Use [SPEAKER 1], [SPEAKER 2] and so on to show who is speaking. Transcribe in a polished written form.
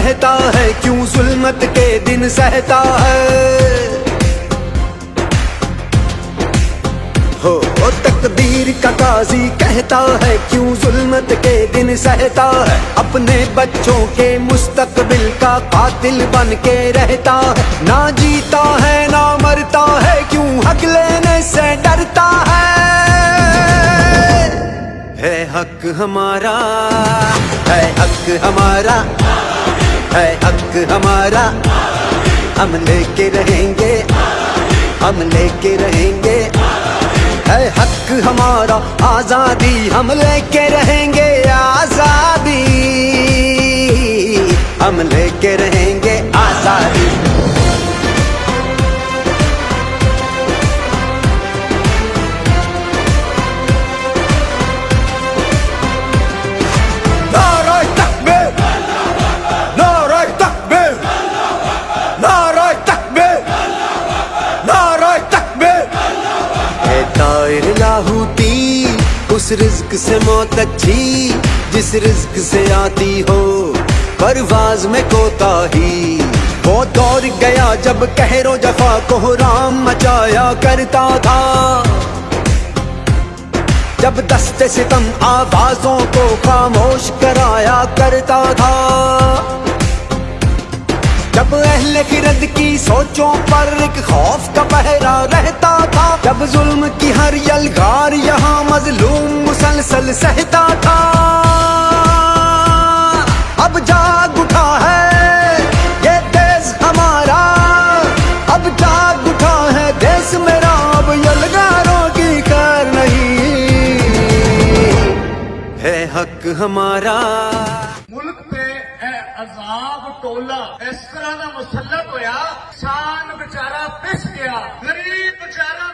[SPEAKER 1] रहता है, क्यों जुल्मत के दिन सहता है। हो तकदीर का काजी कहता है, क्यों जुल्मत के दिन सहता है। अपने बच्चों के मुस्तकबिल का कातिल बन के रहता है। ना जीता है ना मरता है, क्यों हक लेने से डरता है हक हमारा, है हक हमारा, है हक हमारा। हम लेके रहेंगे, हम लेके रहेंगे, है हक हमारा। आजादी हम लेके रहेंगे, आजादी हम लेके रहेंगे, आजादी। नारे तकबीर, नारे तकबीर, नारे तकबीर, नारे तकबीर। तायर लाहूती उस रिज्क से मौत अच्छी, जिस रिज्क से आती हो परवाज में कोताही। वो दौर गया जब कहरो जफा को राम मचाया करता था, जब दस्ते सितम आवाजों को खामोश कराया करता था। जब अहले खिरद की सोचों पर एक खौफ का पहरा रहता था, जब जुल्म की हर यलगार यहाँ मजलूम मुसलसल सहता था। अब जाग उठा है ये देश हमारा, अब जाग उठा है देश मेरा। अब यलगारों की खैर नहीं, है हक हमारा।
[SPEAKER 2] मुल्क पे अजाब टोला इस तरह का मुसल्लत होया, किसान बेचारा पिस गया, गरीब बेचारा